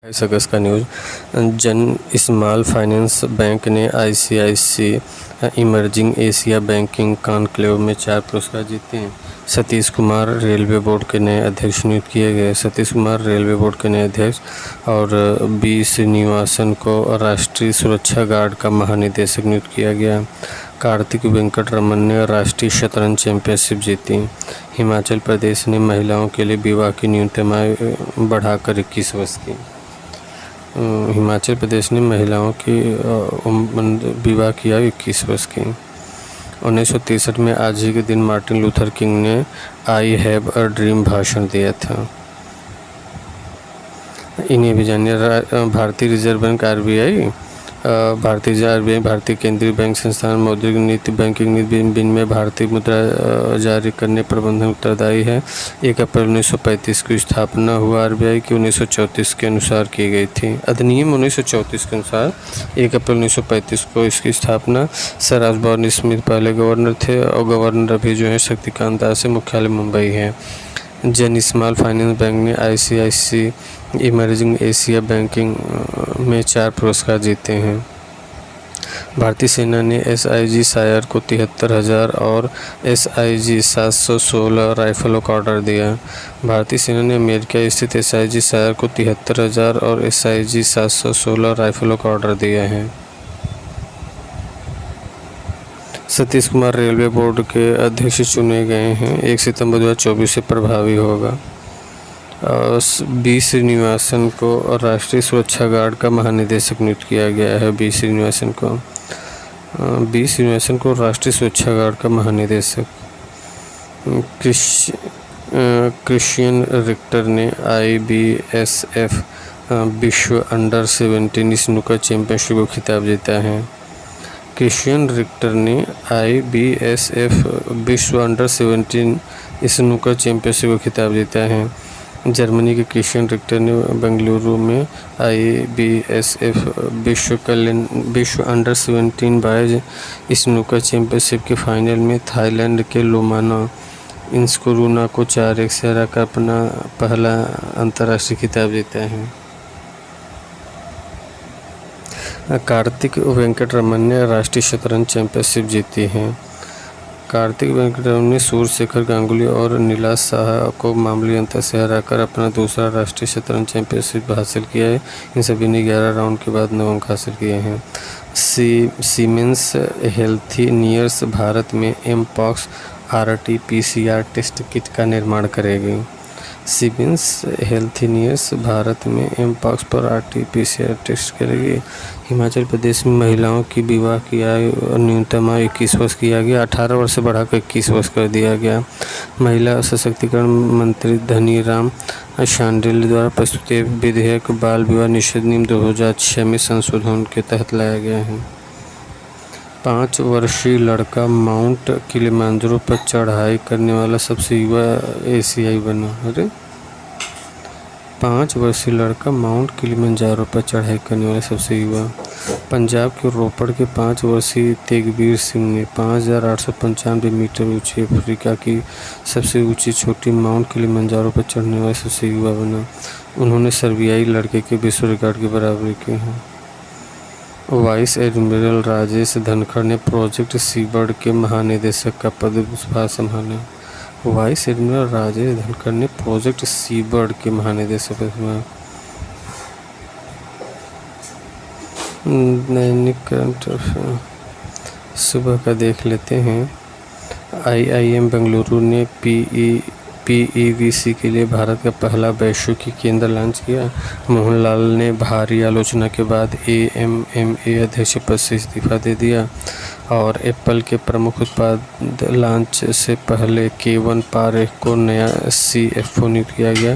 अगस्त का news. Jana small finance bank ने ICIC emerging Asia banking conclave में 4 पुरस्कार जीते हैं। सतीश कुमार रेलवे बोर्ड के नए अध्यक्ष नियुक्त किए गए। सतीश कुमार रेलवे बोर्ड के नए अध्यक्ष और बी श्रीनिवासन को राष्ट्रीय सुरक्षा गार्ड का महानिदेशक नियुक्त किया गया। कार्तिक वेंकट रमन ने राष्ट्रीय शतरंज चैंपियनशिप जीती। हिमाचल प्रदेश ने महिलाओं के लिए विवाह की न्यूनतम आयु बढ़ाकर 21 वर्ष की। हिमाचल प्रदेश ने महिलाओं की विवाह किया 21 वर्ष की। 1963 में आज ही के दिन मार्टिन लूथर किंग ने आई हैव अ ड्रीम भाषण दिया था। इन्हें भी जानिए। भारतीय रिजर्व बैंक आरबीआई भारतीय केंद्रीय बैंक संस्थान मौद्रिक नीति बैंकिंग नीति विनिमय भारतीय मुद्रा जारी करने प्रबंधन उत्तरदायी है। 1 अप्रैल 1935 की स्थापना हुआ आरबीआई की 1934 के अनुसार की गई थी। अधिनियम 1934 के अनुसार 1 अप्रैल 1935 को इसकी स्थापना सर ऑस्बॉर्न स्मिथ पहले गवर्नर थे और गवर्नर अभी जो है शक्तिकांत दास है। मुख्यालय मुंबई है। जन स्मॉल फाइनेंस बैंक ने आईसीआईसी इमर्जिंग एशिया बैंकिंग में 4 पुरस्कार जीते हैं। भारतीय सेना ने एसआईजी सायर को 73,000 और एसआईजी 716 राइफलों का ऑर्डर दिया। भारतीय सेना ने अमेरिका स्थित एसआईजी सायर को 73,000 और एसआईजी 716 राइफलों का ऑर्डर दिया है। सतीश कुमार रेलवे बोर्ड के अध्यक्ष चुने गए हैं। 1 सितंबर 2024 से प्रभावी होगा। बी श्रीनिवासन को राष्ट्रीय सुरक्षा गार्ड का महानिदेशक नियुक्त किया गया है। बी श्रीनिवासन को राष्ट्रीय सुरक्षा गार्ड का महानिदेशक। क्रिश्चियन रिक्टर ने IBSF विश्व अंडर 17 स्नूकर चैंपियनशिप को खिताब जीता है। क्रिश्चियन रिक्टर ने IBSF विश्व अंडर 17 स्नूकर चैंपियनशिप को खिताब जीता है। जर्मनी के क्रिश्चियन रिक्टर ने बेंगलुरु में IBSF विश्व अंडर 17 बॉयज स्नूकर चैंपियनशिप के फाइनल में थाईलैंड के लोमाना इंस्कुरुना को 4-1 से हराकर अपना पहला अंतर्राष्ट्रीय खिताब जीता है। कार्तिक वेंकट रमन ने राष्ट्रीय शतरंज चैंपियनशिप जीती है। कार्तिक वेंकट रमन ने सूर्य शेखर गांगुली और नीलाश साहा को मामूली अंतर से हराकर अपना दूसरा राष्ट्रीय शतरंज चैंपियनशिप हासिल किया है। इन सभी ने 11 राउंड के बाद 9 अंक हासिल किए हैं। सीमेंस हेल्थिनियर्स भारत में एमपॉक्स RT-PCR टेस्ट किट का निर्माण करेगी। सीमेंस हेल्थिनियर्स भारत में एमपॉक्स पर RT-PCR टेस्ट करेगी। हिमाचल प्रदेश में महिलाओं की विवाह की आयु न्यूनतम आयु 21 वर्ष किया गया। 18 वर्ष से बढ़ाकर 21 वर्ष कर दिया गया। महिला सशक्तिकरण मंत्री धनीराम शांडिल्य द्वारा प्रस्तुत विधेयक बाल विवाह निषेध नियम 2006 में संशोधन के तहत लाया गया है। 5 वर्षीय लड़का माउंट किलिमांजारो पर चढ़ाई करने वाला सबसे युवा एशियाई बना। 5 वर्षीय लड़का माउंट किलिमांजारो पर चढ़ाई करने वाला सबसे युवा। पंजाब के रोपड़ के 5 वर्षीय तेगवीर सिंह ने 5,895 मीटर ऊंची अफ्रीका की सबसे ऊंची चोटी माउंट किलिमांजारो पर चढ़ने वाले सबसे युवा बना। उन्होंने सर्बियाई लड़के के विश्व रिकॉर्ड की बराबरी की है। वाइस एडमिरल राजेश धनखड़ ने प्रोजेक्ट सीबर्ड के महानिदेशक का पदभार संभाला। वाइस एडमिरल राजेश धनखड़ ने प्रोजेक्ट सीबर्ड के महानिदेशक का दैनिक करंट सुबह का देख लेते हैं। IIM बेंगलुरु ने PEVC के लिए भारत का पहला वैश्विक केंद्र लॉन्च किया। मोहनलाल ने भारी आलोचना के बाद AMMA अध्यक्ष पद से इस्तीफा दे दिया। और एप्पल के प्रमुख उत्पाद लॉन्च से पहले K1 पारेख को नया CFO नियुक्त किया गया।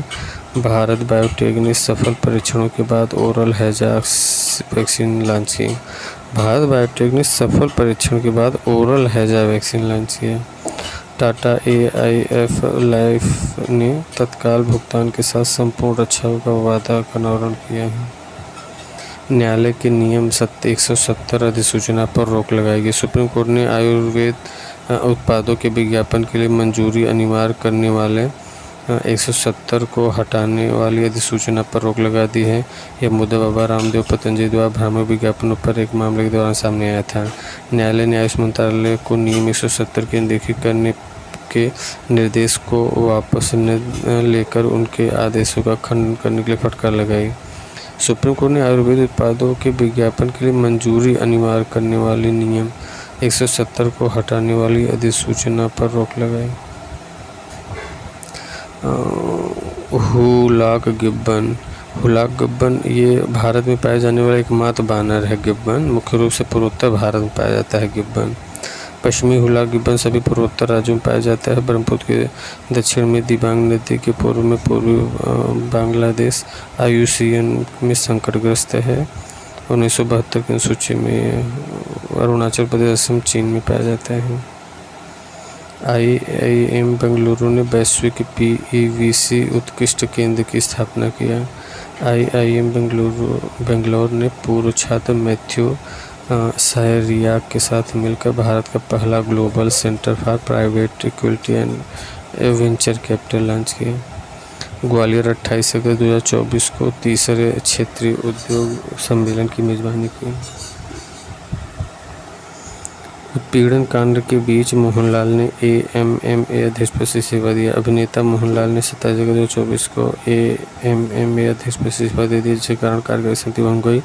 भारत बायोटेक ने सफल परीक्षणों के बाद ओरल हैजा वैक्सीन लॉन्च की। भारत बायोटेक ने सफल परीक्षण के बाद ओरल हैजा वैक्सीन लॉन्च किया। टाटा AIF लाइफ ने तत्काल भुगतान के साथ संपूर्ण रक्षा का वादा का अनावरण किया है। न्यायालय के नियम 170 अधिसूचना पर रोक लगाएगी। सुप्रीम कोर्ट ने आयुर्वेद उत्पादों के विज्ञापन के लिए मंजूरी अनिवार्य करने वाले 170 को हटाने वाली अधिसूचना पर रोक लगा दी है। यह मुद्दा बाबा रामदेव पतंजलि द्वारा भ्रामक विज्ञापनों पर एक मामले के दौरान सामने आया था। न्यायालय ने आयुष मंत्रालय को नियम 170 की अनदेखी करने के निर्देश को वापस लेकर उनके आदेशों का खंडन करने के लिए फटकार लगाई। सुप्रीम कोर्ट ने आयुर्वेद उत्पादों के विज्ञापन के लिए मंजूरी अनिवार्य करने वाली नियम 170 को हटाने वाली अधिसूचना पर रोक लगाई। हुलाक गिब्बन ये भारत में पाया जाने वाला एकमात्र बानर है। गिब्बन मुख्य रूप से पूर्वोत्तर भारत में पाया जाता है। गिब्बन पश्चिमी हुलाक गिब्बन सभी पूर्वोत्तर राज्यों में पाया जाता है। ब्रह्मपुत्र के दक्षिण में दिबांग नदी के पूर्व में पूर्वी बांग्लादेश IUCN में संकटग्रस्त है। 1972 की सूची में अरुणाचल प्रदेश असम चीन में पाया जाता है। IIM बेंगलुरु ने वैश्विक PEVC उत्कृष्ट केंद्र की स्थापना किया। IIM बेंगलुरु ने पूर्व छात्र मैथ्यू सायरियाक के साथ मिलकर भारत का पहला global centre for private equity and venture capital launch किया। ग्वालियर 28 अगस्त 2024 को तीसरे क्षेत्रीय उद्योग सम्मेलन की मेजबानी की। उत्पीड़न कांड के बीच मोहनलाल ने AMMA अध्यक्ष पद से इस्तीफा दिया। अभिनेता मोहनलाल ने 27 अगस्त 2024 को AMMA अध्यक्ष पद से इस्तीफा दे दिया, जिसके कारण कार्यकारी समिति भंग हुई।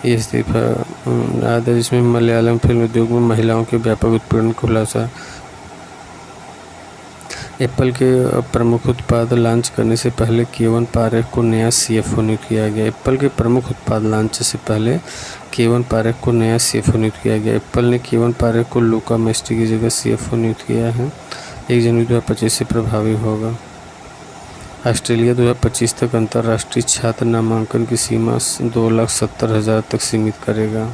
ये इस्तीफा आया था जिसमें मलयालम फिल्म उद्योग में महिलाओं के व्यापक उत्पीड़न को खुलासा। एप्पल के प्रमुख उत्पाद लॉन्च करने से पहले केवन पारेख को नया CFO नियुक्त किया गया। एप्पल के प्रमुख उत्पाद लॉन्च से पहले केवन पारेख को नया CFO नियुक्त किया गया। एप्पल ने केवन पारेख को लूका मेस्ट्री की जगह CFO नियुक्त किया है। 1 जनवरी 2025 से प्रभावी होगा। ऑस्ट्रेलिया 2025 तक अंतर्राष्ट्रीय छात्र नामांकन की सीमा 2,70,000 तक सीमित करेगा।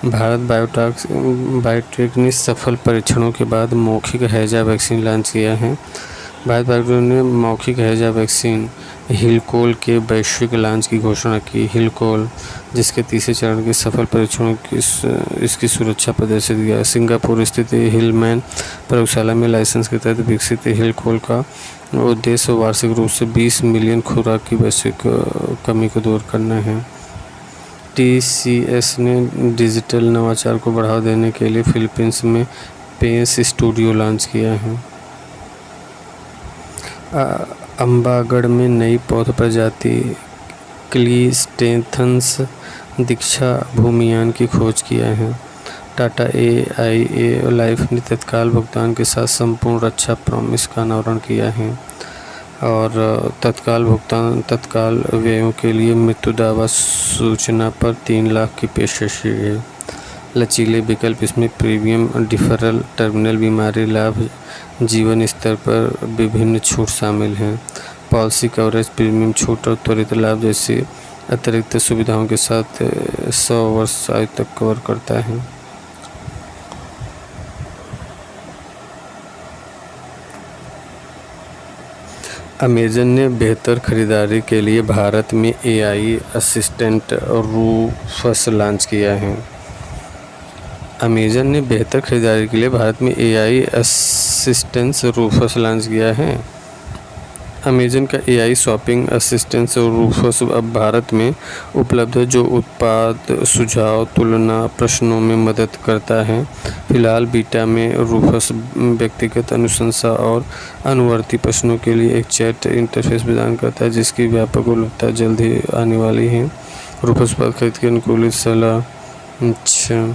भारत बायोटेक ने सफल परीक्षणों के बाद मौखिक हैजा वैक्सीन लॉन्च किया है। भारत बायोटेक ने मौखिक हैजा वैक्सीन हिलकोल के वैश्विक लॉन्च की घोषणा की। हिलकोल, जिसके तीसरे चरण के सफल परीक्षणों की इसकी सुरक्षा प्रदर्शित किया। सिंगापुर स्थित हिलमैन प्रयोगशाला में लाइसेंस के तहत विकसित हिलकोल का उद्देश्य वार्षिक रूप से 20 मिलियन खुराक की वैश्विक कमी को दूर करना है। TCS ने डिजिटल नवाचार को बढ़ावा देने के लिए फिलीपींस में पेंस स्टूडियो लॉन्च किया है। अम्बागढ़ में नई पौध प्रजाति क्लीस्टेंथस दीक्षा भूमियान की खोज किया है। टाटा AIA लाइफ ने तत्काल भुगतान के साथ संपूर्ण रक्षा प्रॉमिस का अनावरण किया है और तत्काल व्ययों के लिए मृत्यु दावा सूचना पर 3 लाख की पेशकश की है। लचीले विकल्प इसमें प्रीमियम डिफरल, टर्मिनल बीमारी लाभ, जीवन स्तर पर विभिन्न छूट शामिल हैं। पॉलिसी कवरेज, प्रीमियम छूट और त्वरित लाभ जैसी अतिरिक्त सुविधाओं के साथ 100 वर्ष आयु तक कवर करता है। अमेजन ने बेहतर खरीदारी के लिए भारत में AI असिस्टेंट रूफस लॉन्च किया है। अमेजन ने बेहतर खरीदारी के लिए भारत में AI असिस्टेंट रूफस लॉन्च किया है। अमेजन का AI शॉपिंग असिस्टेंट रूफस अब भारत में उपलब्ध है, जो उत्पाद सुझाव तुलना प्रश्नों में मदद करता है। फिलहाल बीटा में रूफस व्यक्तिगत अनुशंसा और अनुवर्ती प्रश्नों के लिए एक चैट इंटरफेस प्रदान करता है, जिसकी व्यापक उपलब्धता जल्द ही आने वाली है। रूफस उत्पाद खरीद की अनुकूलित सलाह। अच्छा